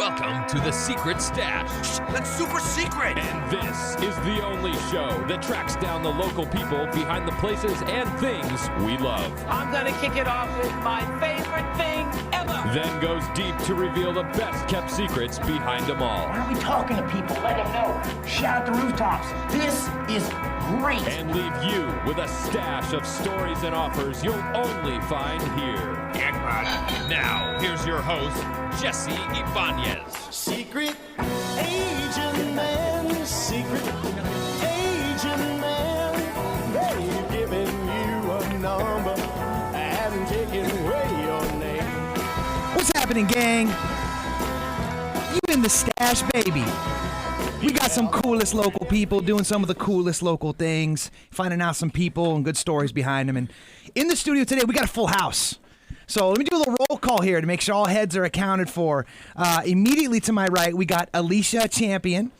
Welcome to the Secret Stash. Shh, that's super secret. And this is the only show that tracks down the local people behind the places and things we love. I'm going to kick it off with my favorite thing ever. Then goes deep to reveal the best kept secrets behind them all. Why aren't we talking to people? Let them know. Shout the rooftops. This is great. And leave you with a stash of stories and offers you'll only find here. Now, here's your host, Jesse Ibanez. Secret agent man, secret agent man. They've given you a number and taken away your name. What's happening, gang? You in the stash, baby. We got some coolest local people doing some of the coolest local things, finding out some people and good stories behind them. And in the studio today, we got a full house. So let me do a little roll call here to make sure all heads are accounted for. Immediately to my right, we got Alicia Champion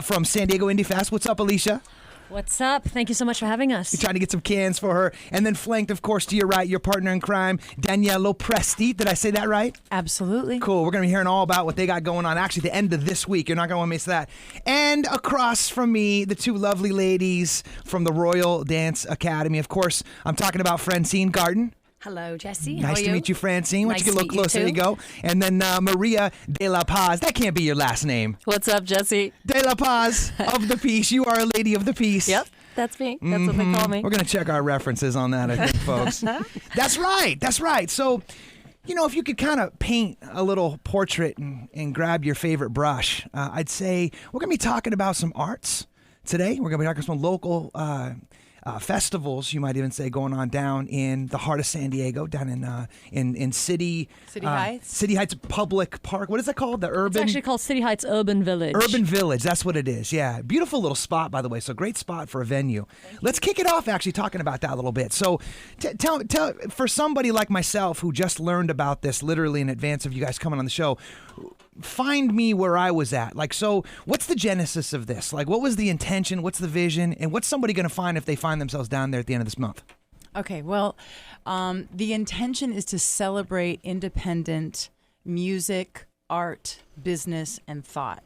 from San Diego Indie Fest. What's up, Alicia? What's up? Thank you so much for having us. We're trying to get some cans for her. And then flanked, of course, to your right, your partner in crime, Danielle Lopresti. Did I say that right? Absolutely. Cool. We're going to be hearing all about what they got going on. Actually, the end of this week. You're not going to want to miss that. And across from me, the two lovely ladies from the Royal Dance Academy. Of course, I'm talking about Francine Garton. Hello, Jesse. Nice to meet you, Francine. Why don't you get a little closer? There you go. And then Maria de la Paz. That can't be your last name. What's up, Jesse? De la Paz of the Peace. You are a lady of the peace. Yep, that's me. That's what they call me. We're going to check our references on that, I think, folks. That's right. That's right. So, you know, if you could kind of paint a little portrait and grab your favorite brush, I'd say we're going to be talking about some arts today. We're going to be talking about some local festivals, you might even say, going on down in the heart of San Diego, down in City Heights? City Heights Public Park. What is that called? The Urban? It's actually called City Heights Urban Village. Urban Village, that's what it is, yeah. Beautiful little spot, by the way, so great spot for a venue. Let's kick it off actually talking about that a little bit. So tell for somebody like myself who just learned about this literally in advance of you guys coming on the show, find me where I was at. Like, so what's the genesis of this? Like, what was the intention? What's the vision? And what's somebody going to find if they find themselves down there at the end of this month? Okay, well, the intention is to celebrate independent music, art, business, and thought.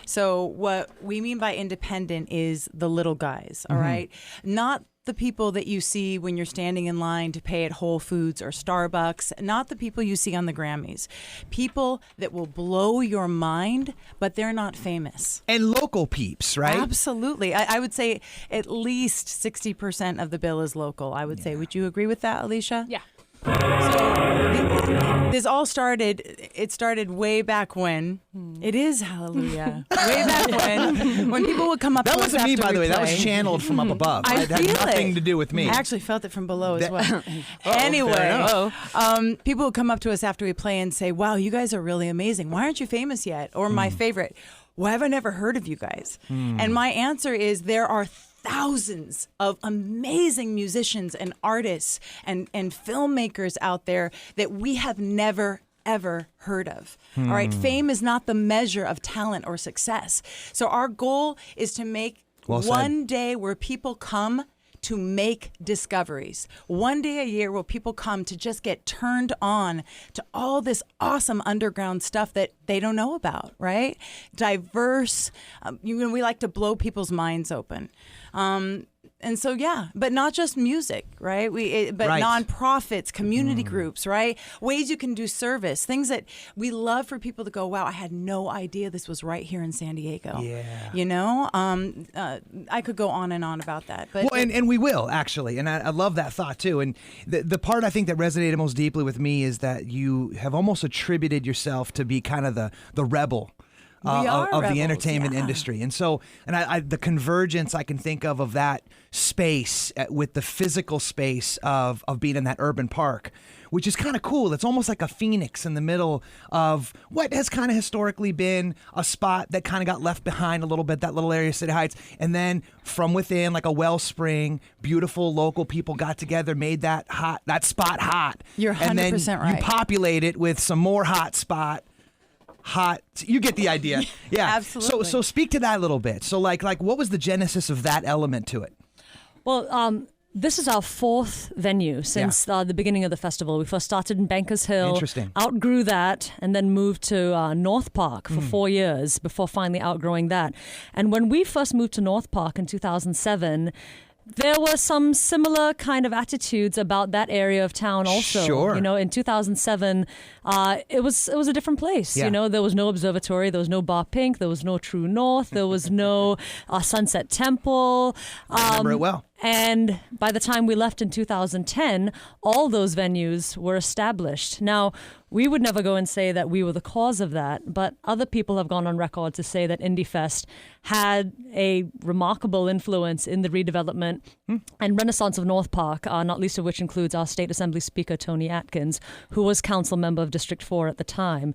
So what we mean by independent is the little guys, all right? Not the people that you see when you're standing in line to pay at Whole Foods or Starbucks, not the people you see on the Grammys. People that will blow your mind, but they're not famous. And local peeps, right? Absolutely. I would say at least 60% of the bill is local, I would say. Would you agree with that, Alicia? Yeah. So this all started, it started way back when. It is, hallelujah. Way back when people would come up to us after That wasn't me, by the way. That was play. channeled from up above. I It had feel nothing it. to do with me. I actually felt it from below as well. fair Anyway, enough. people would come up to us after we play and say, wow, you guys are really amazing. Why aren't you famous yet? Or my favorite, why have I never heard of you guys? And my answer is there are thousands of amazing musicians and artists and filmmakers out there that we have never ever heard of. All right, fame is not the measure of talent or success. So our goal is to make one day where people come to make discoveries. One day a year where people come to just get turned on to all this awesome underground stuff that they don't know about, right? Diverse. We like to blow people's minds open. And so, yeah, but not just music, right? But nonprofits, community groups, right? Ways you can do service, things that we love for people to go, wow, I had no idea this was right here in San Diego. Yeah. You know, I could go on and on about that. But well, and we will, actually. And I love that thought, too. And the part I think that resonated most deeply with me is that you have almost attributed yourself to be kind of the rebel. Of the entertainment industry. And so, the convergence I can think of that space with the physical space of being in that urban park, which is kind of cool. It's almost like a phoenix in the middle of what has kind of historically been a spot that kind of got left behind a little bit, that little area of City Heights. And then from within, like a wellspring, beautiful local people got together, made that spot hot. You're 100% and then right. You populate it with some more hot, you get the idea. Yeah. Absolutely. So speak to that a little bit. So like what was the genesis of that element to it? Well, This is our fourth venue since the beginning of the festival. We first started in Bankers Hill. Interesting. Outgrew that and then moved to North Park for 4 years before finally outgrowing that. And when we first moved to North Park in 2007, there were some similar kind of attitudes about that area of town also. Sure. You know, in 2007, it was a different place. Yeah. You know, there was no observatory, there was no Bar Pink, there was no True North, there was no Sunset Temple. I remember it well. And by the time we left in 2010, all those venues were established. Now, we would never go and say that we were the cause of that, but other people have gone on record to say that Indie Fest had a remarkable influence in the redevelopment and renaissance of North Park, not least of which includes our State Assembly Speaker, Tony Atkins, who was council member of District 4 at the time.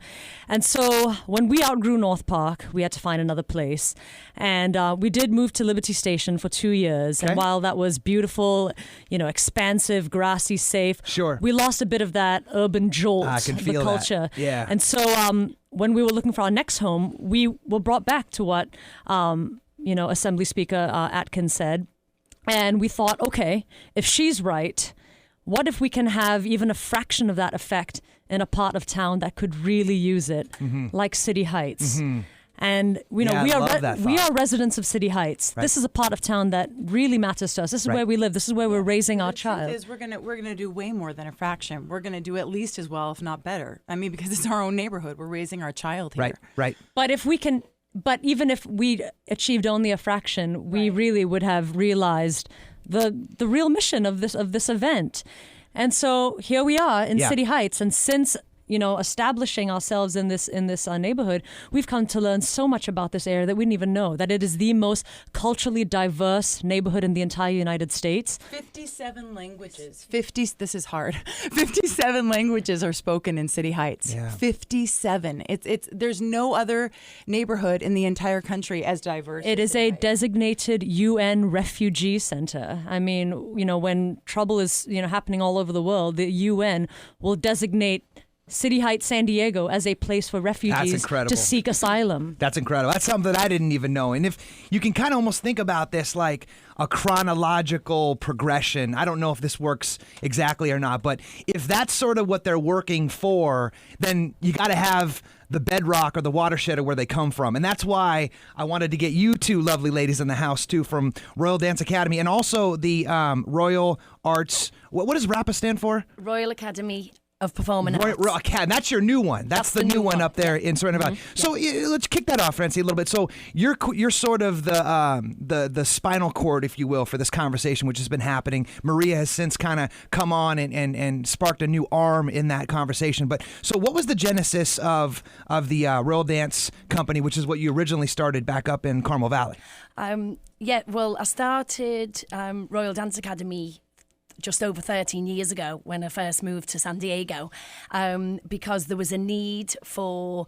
And so when we outgrew North Park, we had to find another place. And we did move to Liberty Station for 2 years. Okay. And while that was beautiful, you know, expansive, grassy, safe, Sure. we lost a bit of that urban jolt. I can the feel that. culture. Yeah. And so when we were looking for our next home, we were brought back to what, Assembly Speaker Atkins said. And we thought, okay, if she's right, what if we can have even a fraction of that effect in a part of town that could really use it, like City Heights? And we I love that we thought. are residents of City Heights. Right. This is a part of town that really matters to us. This is Right. where we live. This is where we're raising our The truth child. is we're gonna do way more than a fraction. We're gonna do at least as well, if not better. I mean, because it's our own neighborhood. We're raising our child here. Right. But even if we achieved only a fraction, we really would have realized the real mission of this event. And so here we are in Yeah. City Heights, and since establishing ourselves in this neighborhood, we've come to learn so much about this area that we didn't even know, that it is the most culturally diverse neighborhood in the entire United States. 57 languages. This is hard. 57 languages are spoken in City Heights. Yeah. 57. It's there's no other neighborhood in the entire country as diverse. It as is City a Heights. designated UN refugee center. I mean, when trouble is, happening all over the world, the UN will designate City Heights, San Diego as a place for refugees incredible. to seek asylum. That's incredible. That's something that I didn't even know. And if you can kind of almost think about this like a chronological progression, I don't know if this works exactly or not, but if that's sort of what they're working for, then you got to have the bedrock or the watershed of where they come from. And that's why I wanted to get you two lovely ladies in the house too, from Royal Dance Academy and also the Royal Arts. What does RAPA stand for? Royal Academy of Performing Royal Arts. Academy. That's your new one. That's the new one up there in Serenity Valley. So let's kick that off, Francine, a little bit. So you're sort of the spinal cord, if you will, for this conversation, which has been happening. Maria has since kind of come on and sparked a new arm in that conversation. But so what was the genesis of the Royal Dance Company, which is what you originally started back up in Carmel Valley? I started Royal Dance Academy just over 13 years ago when I first moved to San Diego, because there was a need for,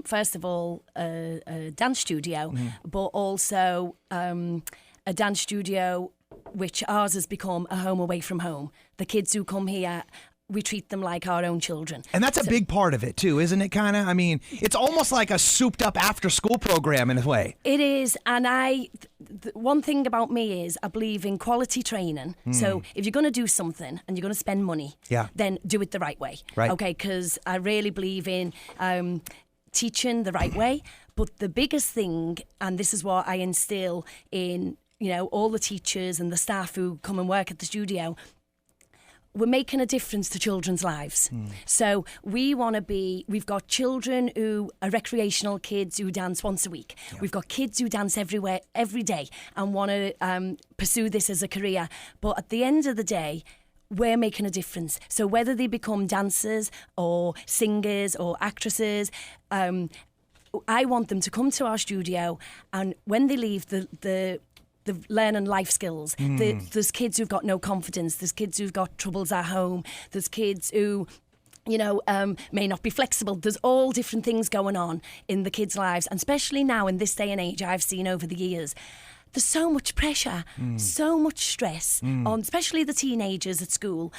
first of all, a dance studio, but also a dance studio which ours has become a home away from home. The kids who come here, we treat them like our own children. And that's a big part of it, too, isn't it, kind of? I mean, it's almost like a souped-up after-school program in a way. It is, and one thing about me is I believe in quality training. So if you're going to do something and you're going to spend money, then do it the right way. Right. Okay, because I really believe in teaching the right way. But the biggest thing, and this is what I instill in, all the teachers and the staff who come and work at the studio, we're making a difference to children's lives. So we've got children who are recreational kids who dance once a week. We've got kids who dance every day and want to pursue this as a career. But at the end of the day, we're making a difference. So whether they become dancers or singers or actresses, I want them to come to our studio, and when they leave, the learning life skills. There's kids who've got no confidence. There's kids who've got troubles at home. There's kids who, may not be flexible. There's all different things going on in the kids' lives, and especially now in this day and age, I've seen over the years there's so much pressure, so much stress on especially the teenagers at school.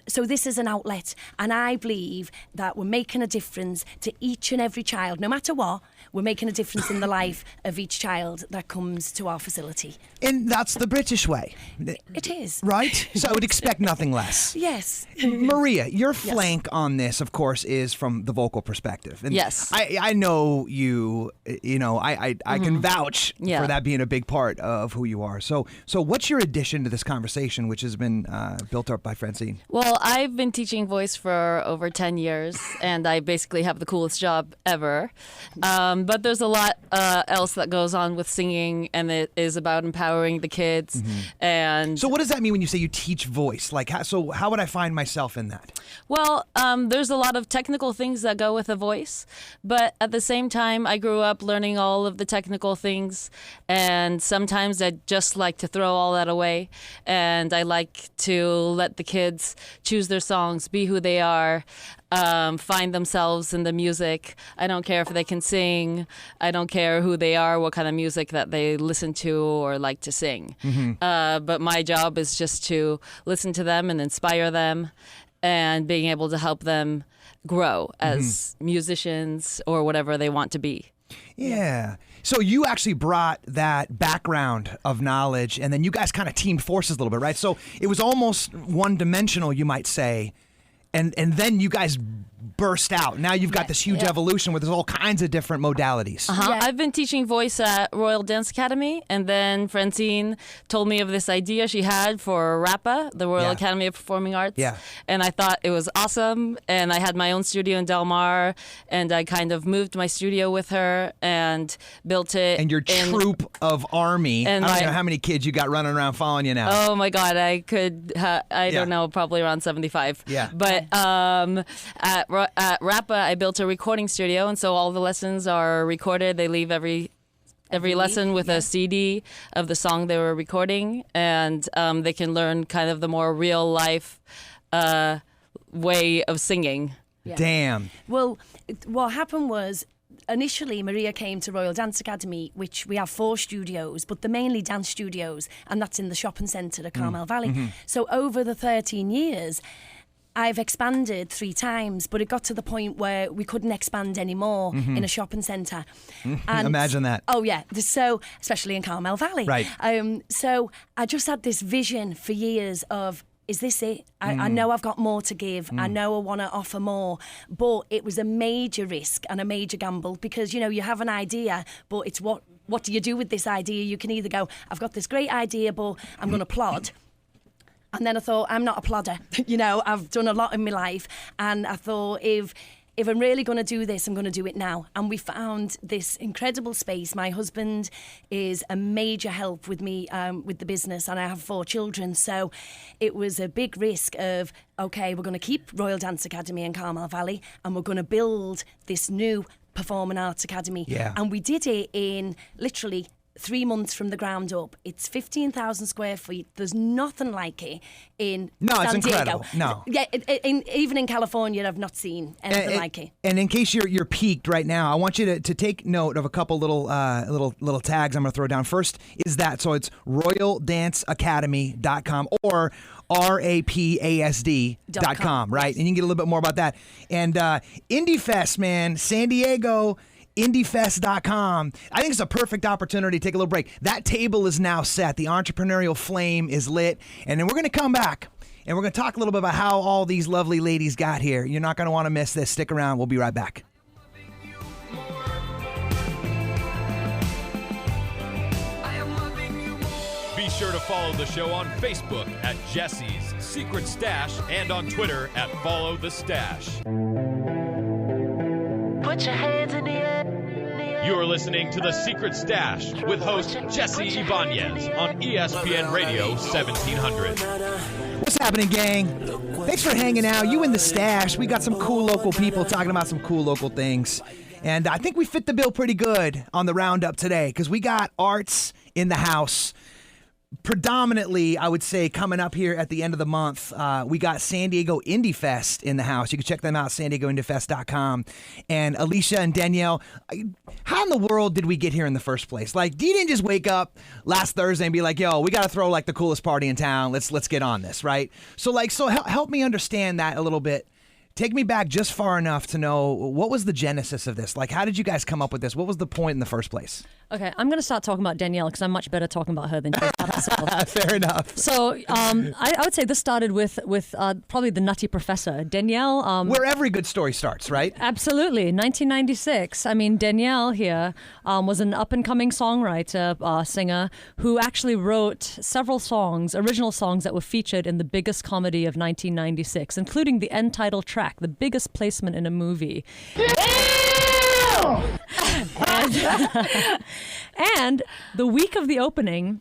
So this is an outlet, and I believe that we're making a difference to each and every child, no matter what. We're making a difference in the life of each child that comes to our facility. And that's the British way. It is. Right? So I would expect nothing less. Yes. Maria, your flank on this, of course, is from the vocal perspective. And Yes. I know you know, I can vouch for that being a big part of who you are. So what's your addition to this conversation, which has been built up by Francine? Well, I've been teaching voice for over 10 years, and I basically have the coolest job ever. But there's a lot else that goes on with singing, and it is about empowering the kids. And so what does that mean when you say you teach voice? Like, how would I find myself in that? Well, there's a lot of technical things that go with a voice, but at the same time, I grew up learning all of the technical things, and sometimes I just like to throw all that away, and I like to let the kids choose their songs, be who they are, find themselves in the music. I don't care if they can sing. I don't care who they are, what kind of music that they listen to or like to sing. But my job is just to listen to them and inspire them, and being able to help them grow as musicians or whatever they want to be. Yeah. So you actually brought that background of knowledge, and then you guys kind of teamed forces a little bit, right? So it was almost one-dimensional, you might say, and then you guys burst out. Now you've got this huge evolution where there's all kinds of different modalities. I've been teaching voice at Royal Dance Academy, and then Francine told me of this idea she had for RAPA, the Royal Academy of Performing Arts. And I thought it was awesome, and I had my own studio in Del Mar, and I kind of moved my studio with her and built it. And your troop of army, and I don't know how many kids you got running around following you now. Oh my God, I could, I don't know, probably around 75. But at RAPA, I built a recording studio, and so all the lessons are recorded. They leave every lesson with a CD of the song they were recording, and they can learn kind of the more real life way of singing. Damn. Well, what happened was, initially, Maria came to Royal Dance Academy, which we have 4 studios, but they're mainly dance studios, and that's in the shopping centre at Carmel Valley. So over the 13 years, I've expanded 3 times, but it got to the point where we couldn't expand anymore in a shopping centre. Imagine that. Oh, yeah. So, especially in Carmel Valley. Right. So I just had this vision for years of, is this it? I know I've got more to give. I know I want to offer more. But it was a major risk and a major gamble because, you know, you have an idea, but it's what do you do with this idea? You can either go, I've got this great idea, but I'm going to plod. And then I thought, I'm not a plodder. You know, I've done a lot in my life. And I thought, if I'm really going to do this, I'm going to do it now. And we found this incredible space. My husband is a major help with me with the business, and I have 4 children. So it was a big risk of, okay, we're going to keep Royal Dance Academy in Carmel Valley, and we're going to build this new Performing Arts Academy. And we did it in literally 3 months from the ground up. It's 15,000 square feet. There's nothing like it in San it's Diego. incredible. No. Yeah, even in California, I've not seen anything like it. And in case you're peaked right now, I want you to take note of a couple little tags I'm going to throw down. First is that, so it's royaldanceacademy.com or RAPASD.com, right? And you can get a little bit more about that. And Indie Fest, man, San Diego, IndieFest.com. I think it's a perfect opportunity to take a little break. That table is now set. The entrepreneurial flame is lit. And then we're going to come back and we're going to talk a little bit about how all these lovely ladies got here. You're not going to want to miss this. Stick around. We'll be right back. Be sure to follow the show on Facebook at Jesse's Secret Stash and on Twitter at Follow the Stash. Put your hands in the air. You're listening to The Secret Stash with host Jesse Ibanez on ESPN Radio 1700. What's happening, gang? Thanks for hanging out. You in the stash. We got some cool local people talking about some cool local things. And I think we fit the bill pretty good on the roundup today because we got arts in the house. predominantly, I would say, coming up here at the end of the month, we got San Diego Indie Fest in the house. You can check them out, SanDiegoIndieFest.com. And Alicia and Danielle, how in the world did we get here in the first place? Like, you didn't just wake up last Thursday and be like, yo, we got to throw like the coolest party in town. Let's get on this, right? So help me understand that a little bit. Take me back just far enough to know, what was the genesis of this? Like, how did you guys come up with this? What was the point in the first place? Okay, I'm going to start talking about Danielle because I'm much better talking about her than she is about herself. Fair enough. So I would say this started with probably the Nutty Professor. Danielle... where every good story starts, right? Absolutely. 1996. I mean, Danielle here was an up-and-coming songwriter, singer, who actually wrote several songs, original songs that were featured in the biggest comedy of 1996, including the end title track, the biggest placement in a movie. And the week of the opening,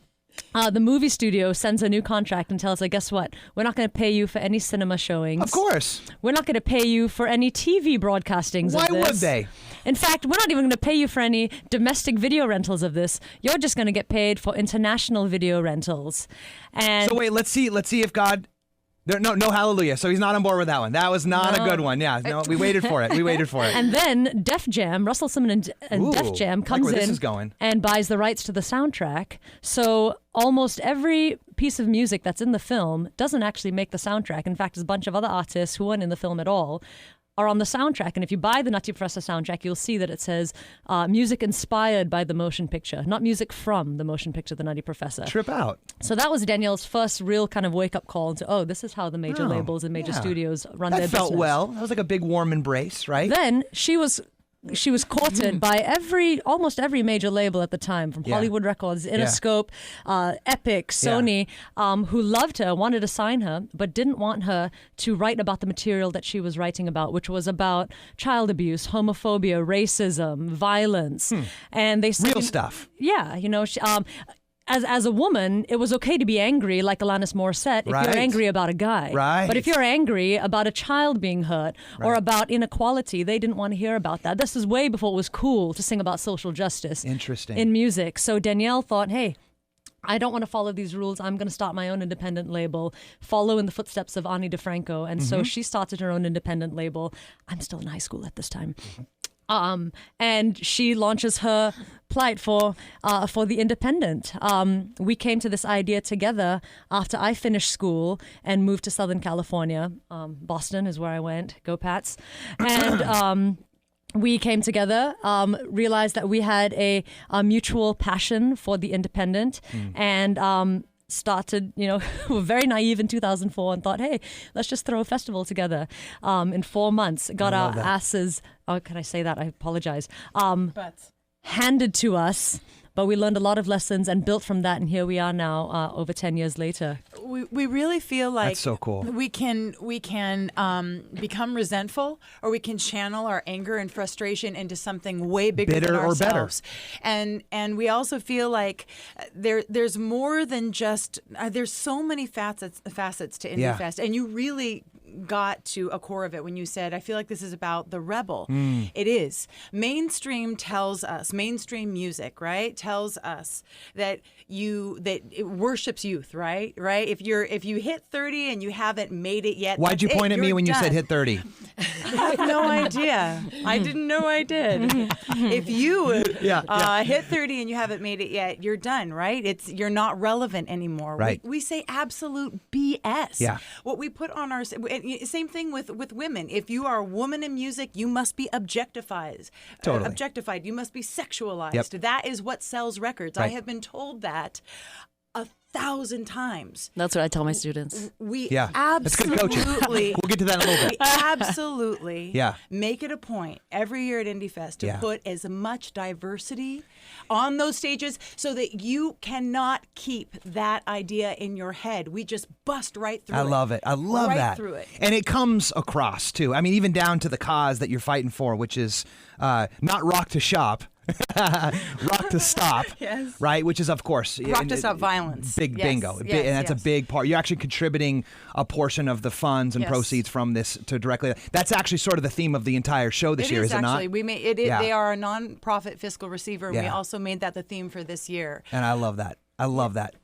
the movie studio sends a new contract and tells her, guess what? We're not going to pay you for any cinema showings. Of course. We're not going to pay you for any TV broadcastings Why of this. would they? In fact, we're not even going to pay you for any domestic video rentals of this. You're just going to get paid for international video rentals. And so wait, let's see if God... No, hallelujah. So he's not on board with that one. That was not a good one. Yeah, no, we waited for it. And then Def Jam, Russell Simmons and Def Jam comes in and buys the rights to the soundtrack. So almost every piece of music that's in the film doesn't actually make the soundtrack. In fact, there's a bunch of other artists who weren't in the film at all are on the soundtrack. And if you buy the Nutty Professor soundtrack, you'll see that it says music inspired by the motion picture, not music from the motion picture, The Nutty Professor. Trip out. So that was Danielle's first real kind of wake-up call into, this is how the major labels and major studios run their business. That felt well. That was like a big warm embrace, right? Then she was courted by almost every major label at the time, from Hollywood Records, Interscope, Epic, Sony, who loved her, wanted to sign her, but didn't want her to write about the material that she was writing about, which was about child abuse, homophobia, racism, violence. And they said, real stuff. Yeah, she, as a woman, it was okay to be angry, like Alanis Morissette, if you're angry about a guy. Right. But if you're angry about a child being hurt or about inequality, they didn't want to hear about that. This is way before it was cool to sing about social justice. Interesting. In music. So Danielle thought, hey, I don't want to follow these rules. I'm going to start my own independent label, follow in the footsteps of Ani DeFranco. And so she started her own independent label. I'm still in high school at this time. And she launches her plight for the Independent. We came to this idea together after I finished school and moved to Southern California. Boston is where I went. Go Pats. And we came together, realized that we had a mutual passion for the Independent, and started, were very naive in 2004 and thought, hey, let's just throw a festival together in 4 months. Got our asses, can I say that? I apologize. Handed to us, but we learned a lot of lessons and built from that, and here we are now, over 10 years later. We really feel like that's so cool. We can become resentful, or we can channel our anger and frustration into something way bigger than ourselves. And we also feel like there's more than just there's so many facets to Indie Fest, and you really got to a core of it when you said, I feel like this is about the rebel. It is. Mainstream tells us, mainstream music, right, tells us that it worships youth, right? If you hit 30 and you haven't made it yet, why'd you point at me when you said hit 30? I have no idea. I didn't know I did. If you hit 30 and you haven't made it yet, you're done, right? You're not relevant anymore. Right. We say absolute BS. Yeah. What we put on our same thing with women. If you are a woman in music, you must be objectified. Totally. Objectified. You must be sexualized. Yep. That is what sells records. Right. I have been told that 1,000 times. That's what I tell my students. We That's good coaching. absolutely. We'll get to that in a little bit. We absolutely Yeah. make it a point every year at Indie Fest to put as much diversity on those stages so that you cannot keep that idea in your head. We just bust right through it. I love it. I love right that. Through it. And it comes across, too. I mean, even down to the cause that you're fighting for, which is not rock to shop. Rock to stop, right? Which is, of course, rock to stop violence. Big bingo, and that's a big part. You're actually contributing a portion of the funds and proceeds from this to directly. That's actually sort of the theme of the entire show this year, is it not? We made it. They are a non-profit fiscal receiver, and we also made that the theme for this year. And I love that. I love that.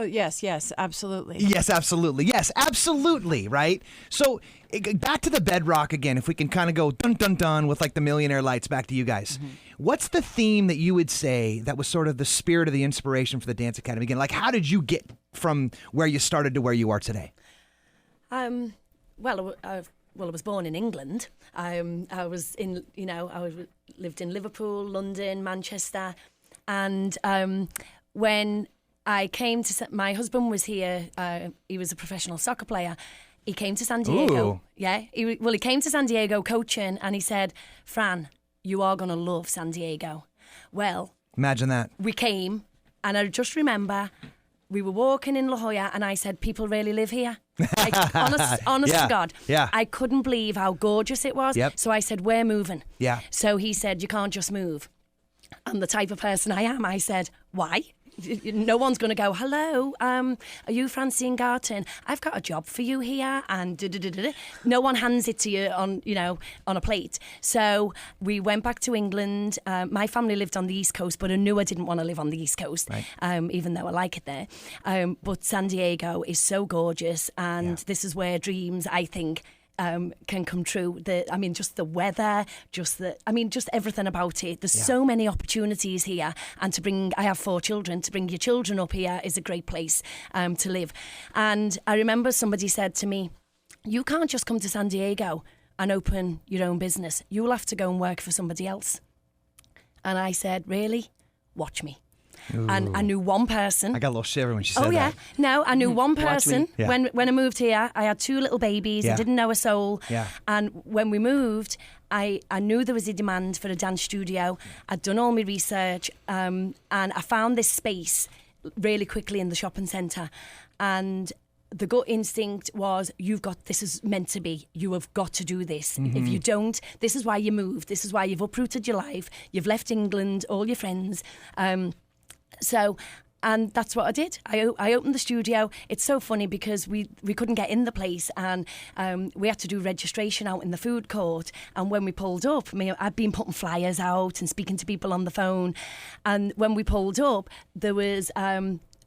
Yes, absolutely. Yes, absolutely. Yes, absolutely, right? So back to the bedrock again, if we can kind of go dun dun dun with like the Millionaire Lights back to you guys. Mm-hmm. What's the theme that you would say that was sort of the spirit of the inspiration for the Dance Academy? Again, like how did you get from where you started to where you are today? Well, I was born in England. I was in, lived in Liverpool, London, Manchester, and when I came to, my husband was here. He was a professional soccer player. He came to San Diego. Ooh. Yeah, he came to San Diego coaching, and he said, "Fran, you are gonna love San Diego." Well, imagine that. We came, and I just remember we were walking in La Jolla, and I said, "People really live here." Like, honest Yeah, to God, yeah. I couldn't believe how gorgeous it was. Yep. So I said, "We're moving." Yeah. So he said, "You can't just move." And the type of person I am, I said, "Why? No one's going to go, 'Hello, are you Francine Garton? I've got a job for you here,' and da-da-da-da-da." No one hands it to you on a plate. So we went back to England. My family lived on the East Coast, but I knew I didn't want to live on the East Coast, right. Even though I like it there. But San Diego is so gorgeous, and this is where dreams, I think, can come true. Just the weather, just everything about it. There's so many opportunities here, and I have 4 children. To bring your children up here is a great place to live. And I remember somebody said to me, "You can't just come to San Diego and open your own business. You will have to go and work for somebody else." And I said, "Really? Watch me." Ooh. And I knew one person. I got a little shiver when she said that. Oh yeah, no, I knew one person. Yeah. When I moved here, I had 2 little babies. Yeah. I didn't know a soul. Yeah. And when we moved, I knew there was a demand for a dance studio. I'd done all my research, and I found this space really quickly in the shopping centre. And the gut instinct was, this is meant to be. You have got to do this. Mm-hmm. If you don't, this is why you moved. This is why you've uprooted your life. You've left England, all your friends. And that's what I did. I opened the studio. It's so funny because we couldn't get in the place, and we had to do registration out in the food court. And when we pulled up, I'd been putting flyers out and speaking to people on the phone. And when we pulled up, there was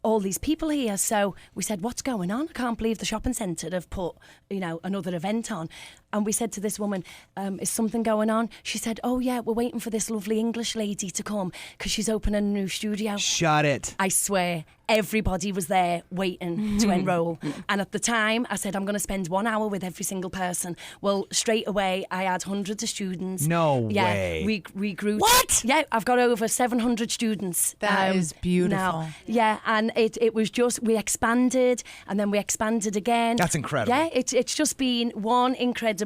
all these people here. So we said, "What's going on? I can't believe the shopping centre have put, another event on." And we said to this woman, "Is something going on?" She said, "Oh yeah, we're waiting for this lovely English lady to come because she's opening a new studio." Shut it. I swear, everybody was there waiting to enrol. And at the time, I said, "I'm going to spend 1 hour with every single person." Well, straight away, I had hundreds of students. No way. We grew. What? Yeah, I've got over 700 students. That is beautiful. Now. Yeah, and it was just, we expanded, and then we expanded again. That's incredible. Yeah, it's just been one incredible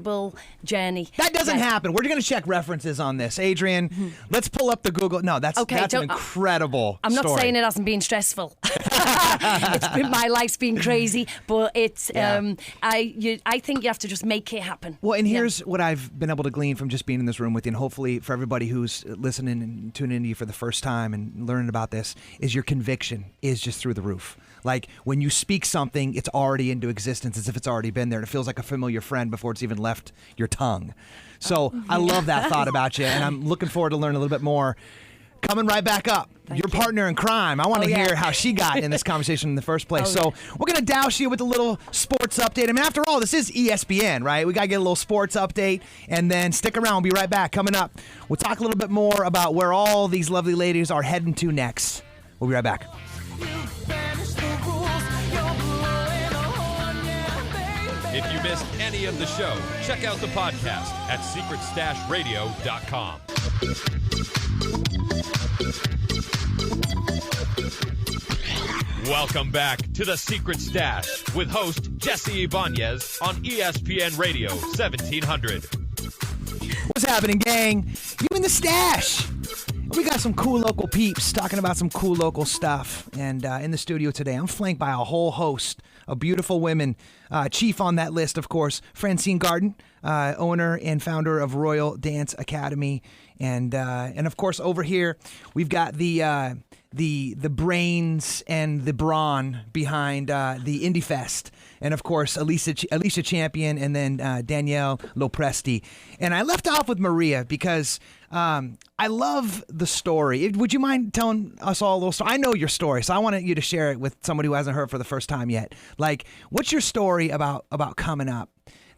journey. That doesn't happen. We're going to check references on this. Adrian, let's pull up the Google. No, that's an incredible I'm not story. saying it hasn't been stressful. My life's been crazy, but it's. I think you have to just make it happen. Well, and here's what I've been able to glean from just being in this room with you, and hopefully for everybody who's listening and tuning into you for the first time and learning about this, is your conviction is just through the roof. Like when you speak something, it's already into existence as if it's already been there. And it feels like a familiar friend before it's even left your tongue. So I love that thought about you, and I'm looking forward to learning a little bit more. Coming right back up, your partner in crime. I want to hear how she got in this conversation in the first place. So we're going to douse you with a little sports update. I mean, after all, this is ESPN, right? We got to get a little sports update, and then stick around. We'll be right back. Coming up, we'll talk a little bit more about where all these lovely ladies are heading to next. We'll be right back. If you missed any of the show, check out the podcast at secretstashradio.com. Welcome back to the Secret Stash with host Jesse Ibanez on ESPN Radio 1700. What's happening, gang? You in the stash. We got some cool local peeps talking about some cool local stuff. And in the studio today, I'm flanked by a whole host of beautiful women. Chief on that list, of course, Francine Garton, owner and founder of Royal Dance Academy, and of course over here we've got the brains and the brawn behind the Indie Fest, and of course Alicia Champion, and then Danielle Lopresti. And I left off with Maria because I love the story. Would you mind telling us all a little story? I know your story, so I wanted you to share it with somebody who hasn't heard for the first time yet. Like, what's your story about coming up,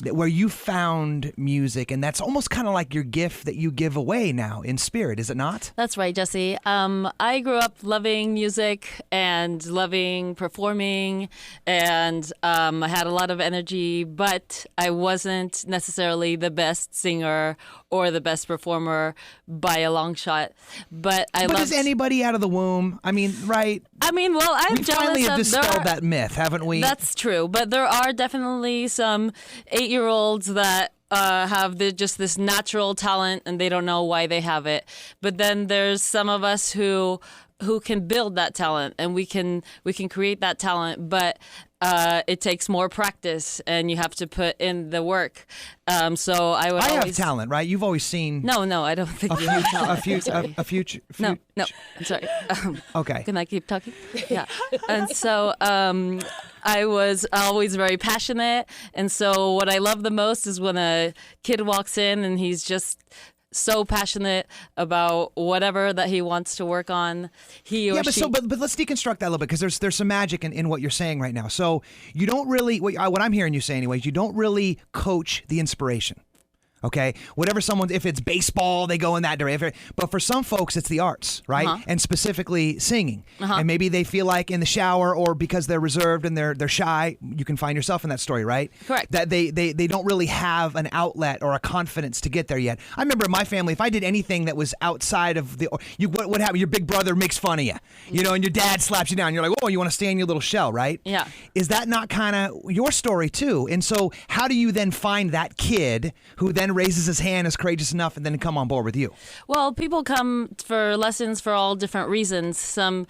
where you found music, and that's almost kind of like your gift that you give away now in spirit, is it not? That's right, Jesse. I grew up loving music and loving performing, and I had a lot of energy, but I wasn't necessarily the best singer or the best performer by a long shot. But is anybody out of the womb? I mean, right? I mean, well, I'm we jealous finally have of dispelled that myth, haven't we? That's true, but there are definitely some 8-year-olds that have just this natural talent, and they don't know why they have it. But then there's some of us who can build that talent, and we can create that talent, but it takes more practice, and you have to put in the work. So I have talent, right? You've always seen. No, I don't think you have talent. a future. No, I'm sorry. Okay. Can I keep talking? Yeah. And so I was always very passionate, and so what I love the most is when a kid walks in and he's just so passionate about whatever that he wants to work on. But let's deconstruct that a little bit, because there's some magic in what you're saying right now. So you don't really, what I'm hearing you say anyways, you don't really coach the inspiration. Okay, if it's baseball, they go in that direction. But for some folks, it's the arts, right? Uh-huh. And specifically singing. Uh-huh. And maybe they feel like in the shower, or because they're reserved and they're shy, you can find yourself in that story, right? Correct. That they don't really have an outlet or a confidence to get there yet. I remember in my family, if I did anything that was outside of what happened? Your big brother makes fun of you, and your dad slaps you down. You're like, oh, you want to stay in your little shell, right? Yeah. Is that not kind of your story too? And so how do you then find that kid who then raises his hand, is courageous enough, and then come on board with you? Well, people come for lessons for all different reasons. Some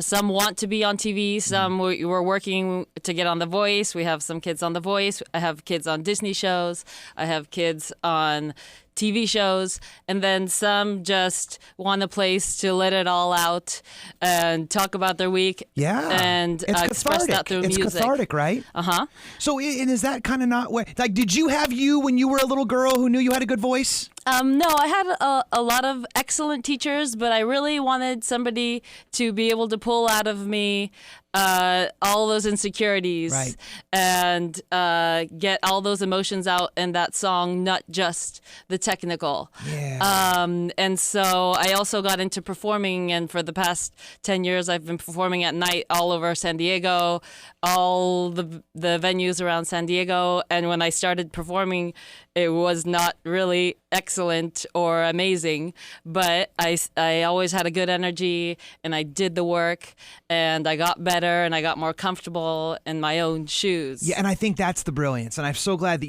some want to be on TV. Some we're working to get on The Voice. We have some kids on The Voice. I have kids on Disney shows. I have kids on TV shows, and then some just want a place to let it all out and talk about their week. Yeah, and express that through music. It's cathartic, right? Uh-huh. So, and is that kind of not like? Did you have when you were a little girl who knew you had a good voice? No, I had a lot of excellent teachers, but I really wanted somebody to be able to pull out of me all those insecurities, right, and get all those emotions out in that song, not just the technical. Yeah. And so I also got into performing, and for the past 10 years I've been performing at night all over San Diego, all the venues around San Diego. And when I started performing, it was not really excellent or amazing, but I always had a good energy, and I did the work, and I got better, and I got more comfortable in my own shoes. Yeah, and I think that's the brilliance, and I'm so glad that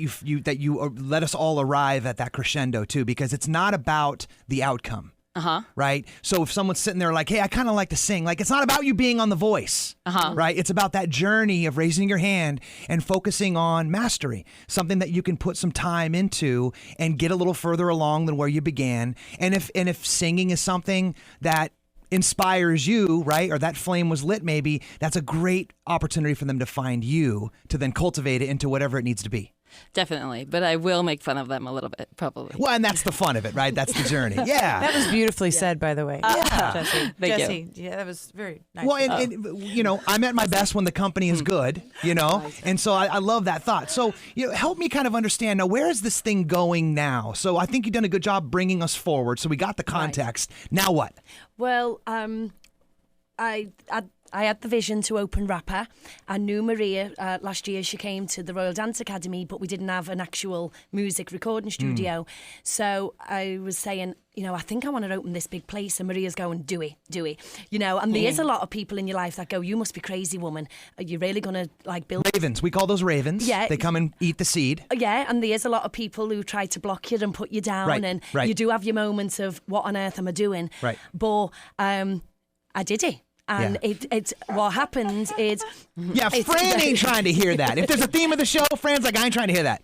you let us all arrive at that crescendo too, because it's not about the outcome. Uh-huh. Right? So if someone's sitting there like, hey, I kind of like to sing, like, it's not about you being on The Voice. Uh-huh. Right? It's about that journey of raising your hand and focusing on mastery, something that you can put some time into and get a little further along than where you began. And if singing is something that inspires you, right, or that flame was lit, maybe that's a great opportunity for them to find you to then cultivate it into whatever it needs to be. Definitely, but I will make fun of them a little bit, probably. Well, and that's the fun of it, right? That's the journey. Yeah. That was beautifully said, by the way. Yeah. Jesse. Yeah, that was very nice. Well, and I'm at my best when the company is good, and so I love that thought. So, help me kind of understand now, where is this thing going now? So I think you've done a good job bringing us forward. So we got the context. Right. Now what? Well, I had the vision to open RAPA. I knew Maria last year. She came to the Royal Dance Academy, but we didn't have an actual music recording studio. So I was saying, I think I want to open this big place. And Maria's going, do it. And there is a lot of people in your life that go, you must be crazy, woman. Are you really going to build... Ravens. We call those ravens. Yeah. They come and eat the seed. Yeah, and there's a lot of people who try to block you and put you down. Right. And you do have your moments of, what on earth am I doing? Right. But I did it. And it's what happens is... Yeah, Fran ain't trying to hear that. If there's a theme of the show, Fran's like, I ain't trying to hear that.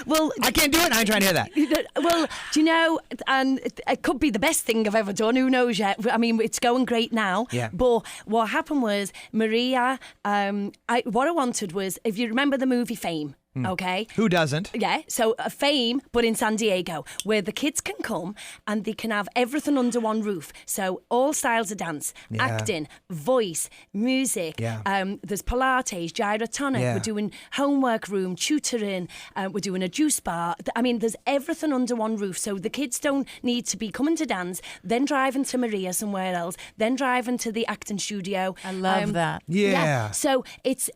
Well, I can't do it, I ain't trying to hear that. Well, do you know, and it could be the best thing I've ever done, who knows yet. I mean, it's going great now. Yeah. But what happened was, Maria, what I wanted was, if you remember the movie Fame, okay? Who doesn't? Yeah, so Fame, but in San Diego, where the kids can come and they can have everything under one roof. So all styles of dance, acting, voice, music. Yeah. There's Pilates, gyrotonic. Yeah. We're doing homework room, tutoring. We're doing a juice bar. I mean, there's everything under one roof. So the kids don't need to be coming to dance, then driving to Maria somewhere else, then driving to the acting studio. I love that. Yeah. So it's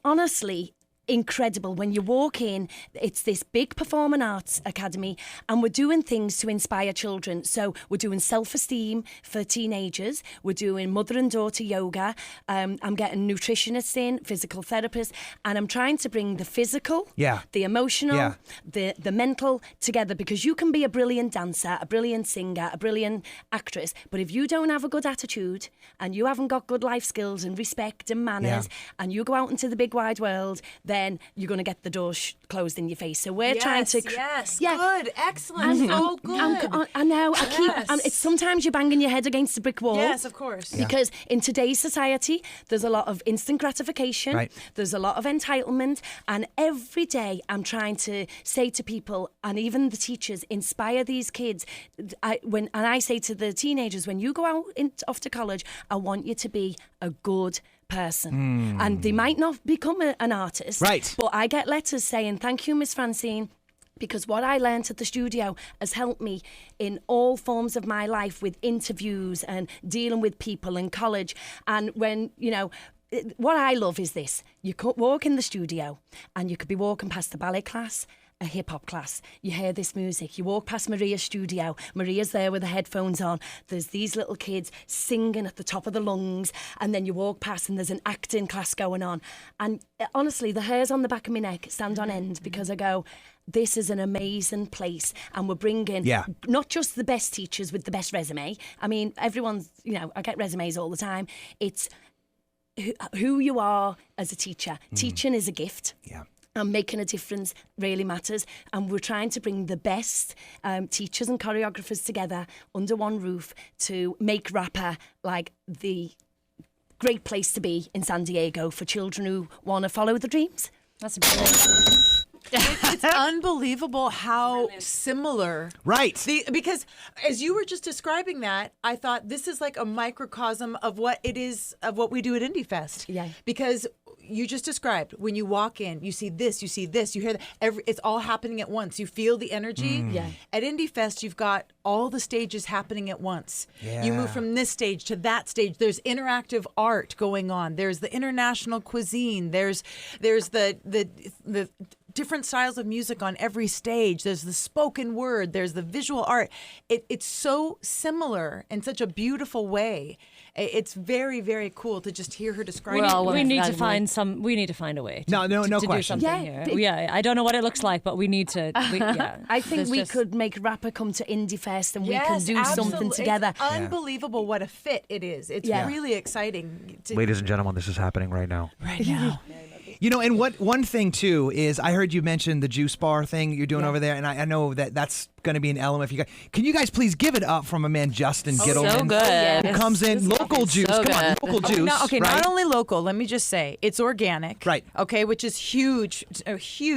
honestly incredible. When you walk in, it's this big performing arts academy, and we're doing things to inspire children. So we're doing self-esteem for teenagers, we're doing mother and daughter yoga, I'm getting nutritionists in, physical therapists, and I'm trying to bring the physical, the emotional, the mental together, because you can be a brilliant dancer, a brilliant singer, a brilliant actress, but if you don't have a good attitude and you haven't got good life skills and respect and manners, and you go out into the big wide world, then you're going to get the doors closed in your face. So we're trying to... Good, excellent, so good. I know, I keep... And it's sometimes you're banging your head against a brick wall. Yes, of course. Because in today's society, there's a lot of instant gratification, there's a lot of entitlement, and every day I'm trying to say to people, and even the teachers, inspire these kids. And I say to the teenagers, when you go out off to college, I want you to be a good person. And they might not become an artist, but I get letters saying, thank you, Miss Francine, because what I learnt at the studio has helped me in all forms of my life, with interviews and dealing with people in college. And when, you know, what I love is this. You could walk in the studio and you could be walking past the ballet class, a hip-hop class. You hear this music. You walk past Maria's studio. Maria's there with the headphones on. There's these little kids singing at the top of the lungs. And then you walk past and there's an acting class going on. And honestly, the hairs on the back of my neck stand on end, because I go, this is an amazing place. And we're bringing not just the best teachers with the best resume. I mean, everyone's, you know, I get resumes all the time. It's who you are as a teacher. Teaching is a gift. And making a difference really matters. And we're trying to bring the best teachers and choreographers together under one roof to make RAPA like the great place to be in San Diego for children who want to follow their dreams. That's brilliant. It's unbelievable how similar. Because as you were just describing that, I thought this is like a microcosm of what it is, of what we do at Indie Fest. Because you just described, when you walk in, you see this, you hear that, it's all happening at once. You feel the energy. At Indie Fest, you've got all the stages happening at once. You move from this stage to that stage. There's interactive art going on. There's the international cuisine. There's the different styles of music on every stage. There's the spoken word. There's the visual art. It's so similar in such a beautiful way. It's very, very cool to just hear her describe it. Well, we need to find a way to question. do something here. I don't know what it looks like, but we need to. I think we could make RAPA come to Indie Fest, and we can do something together. It's unbelievable what a fit it is. It's really exciting. Ladies and gentlemen, this is happening right now. Right now. You know, and one thing too is, I heard you mention the juice bar thing you're doing over there, and I know that's going to be an element. If you guys, can you guys please give it up from a man, Justin Gittleman, so good. who comes in, local juice. So Come on, local juice. Not only local. Let me just say, it's organic. Right. Okay, which is huge.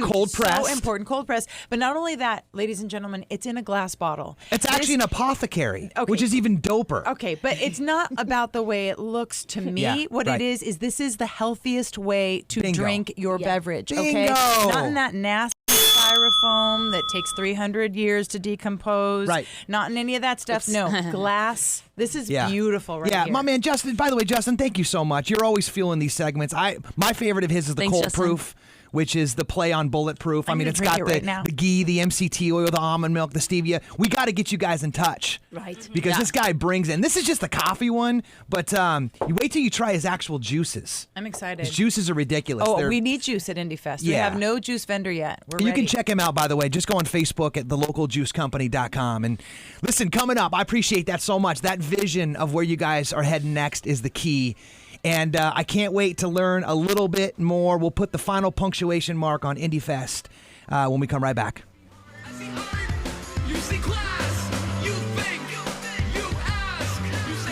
Cold pressed. So important. Cold pressed. But not only that, ladies and gentlemen, it's in a glass bottle. It's actually an apothecary, which is even doper. Okay, but it's not about the way it looks to me. What it is this is the healthiest way to drink your beverage. Okay, not in that nasty styrofoam that takes 300 years to decompose. Right. Not in any of that stuff. No, glass. This is beautiful right here. My man Justin, by the way, Justin, thank you so much. You're always fueling these segments. My favorite of his is the Thanks, cold Justin. proof. which is the play on bulletproof. I mean, it's got the ghee, the MCT oil, the almond milk, the stevia. We got to get you guys in touch. Right. Because this guy brings in, this is just the coffee one, but you wait till you try his actual juices. I'm excited. His juices are ridiculous. Oh, we need juice at IndieFest. We have no juice vendor yet. You can check him out, by the way. Just go on Facebook at thelocaljuicecompany.com. And listen, coming up, I appreciate that so much. That vision of where you guys are heading next is the key. And I can't wait to learn a little bit more. We'll put the final punctuation mark on IndieFest when we come right back.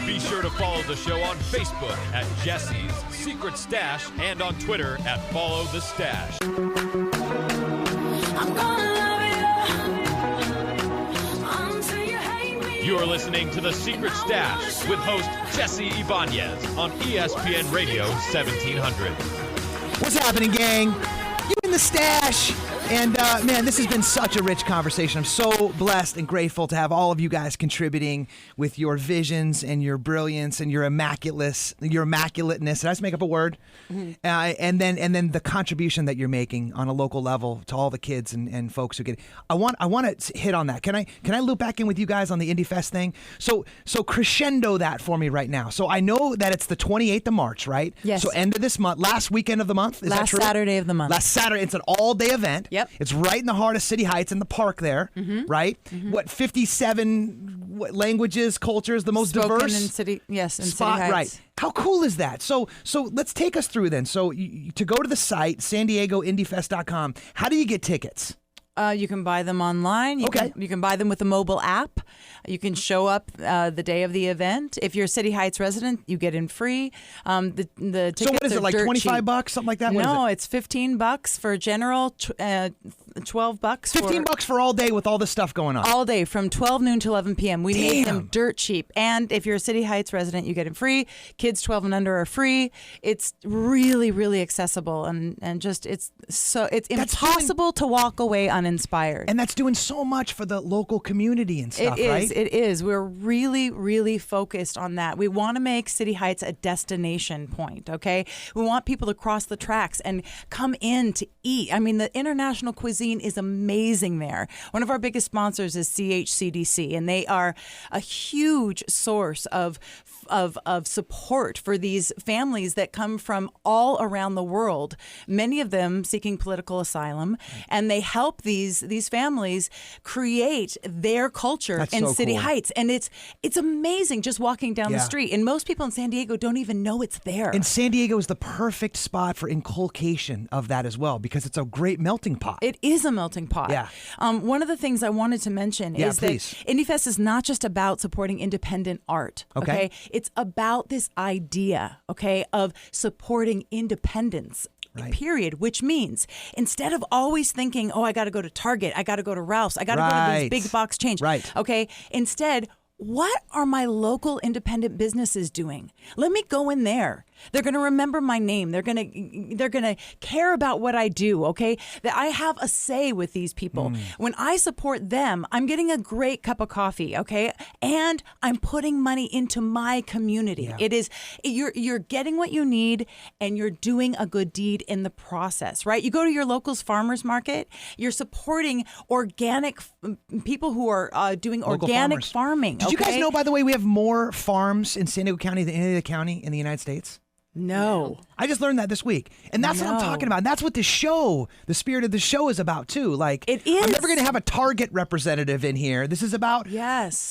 Be sure to follow the show on Facebook at Jesse's Secret Stash and on Twitter at Follow the Stash. You are listening to The Secret Stash with host Jesse Ibanez on ESPN Radio 1700. What's happening, gang? You in the stash. And, man, this has been such a rich conversation. I'm so blessed and grateful to have all of you guys contributing with your visions and your brilliance and your immaculateness. Did I just make up a word? Mm-hmm. And then the contribution that you're making on a local level to all the kids and folks who get it. I want to hit on that. Can I loop back in with you guys on the IndieFest thing? So crescendo that for me right now. So I know that it's the 28th of March, right? Yes. So end of this month, last weekend of the month. Is that true? Last Saturday of the month. Last Saturday. It's an all-day event. Yep. It's right in the heart of City Heights in the park there, right? Mm-hmm. What, 57 languages, cultures, the most Spoken diverse in City spot, Heights. right? How cool is that? So let's take us through then. So to go to the site, SanDiegoIndieFest.com, how do you get tickets? You can buy them online. You can buy them with a mobile app. You can show up the day of the event. If you're a City Heights resident, you get in free. The tickets so what is it, like $25, something like that? No, it's $15 for general, $12 $15 for all day with all this stuff going on. All day from 12 noon to 11 p.m. We made them dirt cheap. And if you're a City Heights resident, you get it free. Kids 12 and under are free. It's really, really accessible and just it's impossible to walk away uninspired. And that's doing so much for the local community and stuff, right? It is. We're really, really focused on that. We want to make City Heights a destination point, okay? We want people to cross the tracks and come in to eat. I mean, the international cuisine is amazing there. One of our biggest sponsors is CHCDC, and they are a huge source of support for these families that come from all around the world, many of them seeking political asylum, and they help these families create their culture in City Heights. And it's amazing just walking down the street. And most people in San Diego don't even know it's there. And San Diego is the perfect spot for inculcation of that as well, because it's a great melting pot. It is a melting pot. Yeah. One of the things I wanted to mention is that IndieFest is not just about supporting independent art. Okay. It's about this idea, of supporting independence. Right. Period, which means instead of always thinking, I got to go to Target, I got to go to Ralph's, I got to go to these big box chains. Right. Okay. Instead, what are my local independent businesses doing? Let me go in there. They're going to remember my name. They're going to care about what I do, okay? That I have a say with these people. When I support them, I'm getting a great cup of coffee, okay? And I'm putting money into my community. Yeah. It is you're getting what you need and you're doing a good deed in the process, right? You go to your local's farmers market, you're supporting organic people who are doing local organic farming. Did you guys know, by the way, we have more farms in San Diego County than any other county in the United States? No. I just learned that this week. And that's what I'm talking about. And that's what the spirit of the show is about, too. Like, it is. I'm never going to have a Target representative in here. This is about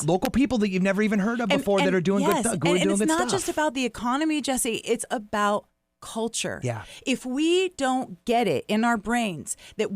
local people that you've never even heard of before that are doing good stuff. And it's not just about the economy, Jesse. It's about culture. Yeah. If we don't get it in our brains that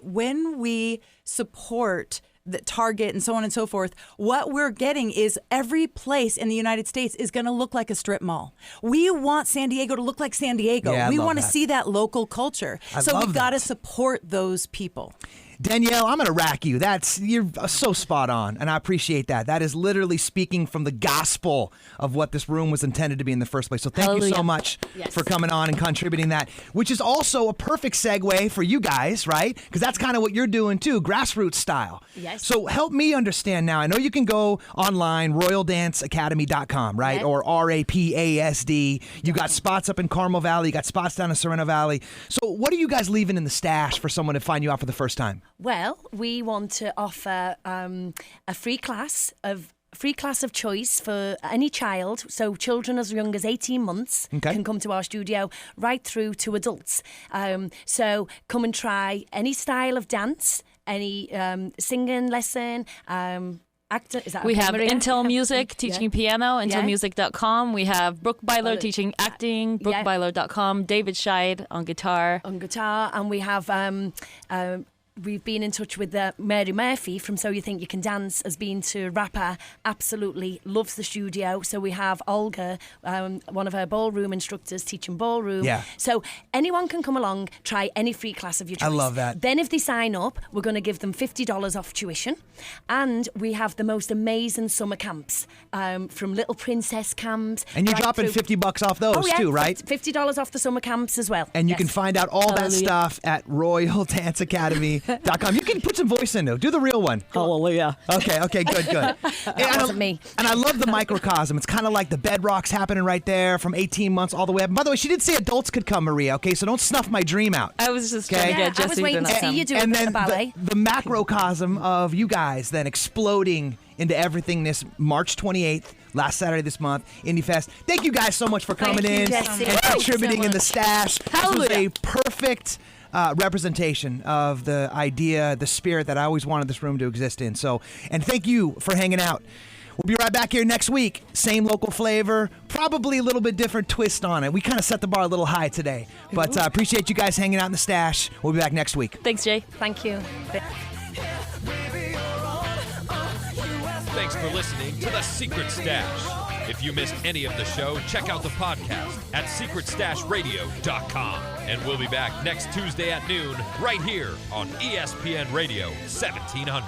when we support the Target and so on and so forth, what we're getting is every place in the United States is going to look like a strip mall. We want San Diego to look like San Diego. We want to see that local culture. So we've got to support those people. Danielle, I'm going to rack you. You're so spot on, and I appreciate that. That is literally speaking from the gospel of what this room was intended to be in the first place. So thank you so much for coming on and contributing that, which is also a perfect segue for you guys, right? Because that's kind of what you're doing too, grassroots style. Yes. So help me understand now. I know you can go online, royaldanceacademy.com, right? Yep. Or RAPASD. You got spots up in Carmel Valley. You got spots down in Sereno Valley. So what are you guys leaving in the stash for someone to find you out for the first time? Well, we want to offer a free class of choice for any child. So children as young as 18 months can come to our studio, right through to adults. So come and try any style of dance, any singing lesson. We have Intel Music teaching piano, intelmusic.com. We have Brooke Byler teaching acting, brookebyler.com. David Scheid on guitar. And we have we've been in touch with Mary Murphy from So You Think You Can Dance, has been to RAPA, absolutely loves the studio. So we have Olga, one of her ballroom instructors, teaching ballroom. Yeah. So anyone can come along, try any free class of your choice. I love that. Then if they sign up, we're going to give them $50 off tuition. And we have the most amazing summer camps, from Little Princess camps. And you're dropping $50 off those too, right? $50 off the summer camps as well. And you can find out all that stuff at royaldanceacademy.com. You can put some voice into it. Do the real one. Hallelujah. Okay, good. That wasn't me. And I love the microcosm. It's kind of like the bedrock's happening right there from 18 months all the way up. And by the way, she did say adults could come, Maria, okay? So don't snuff my dream out. I was just trying to get Jesse I was waiting to see you do a bit of ballet. The macrocosm of you guys then exploding into everything this March 28th, last Saturday this month, Indie Fest. Thank you guys so much for coming in and contributing in the stash. This was a perfect representation of the idea, the spirit that I always wanted this room to exist in. So, and thank you for hanging out. We'll be right back here next week. Same local flavor, probably a little bit different twist on it. We kind of set the bar a little high today. But appreciate you guys hanging out in the stash. We'll be back next week. Thanks, Jay. Thank you. Thanks for listening to The Secret Stash. If you missed any of the show, check out the podcast at secretstashradio.com. And we'll be back next Tuesday at noon right here on ESPN Radio 1700.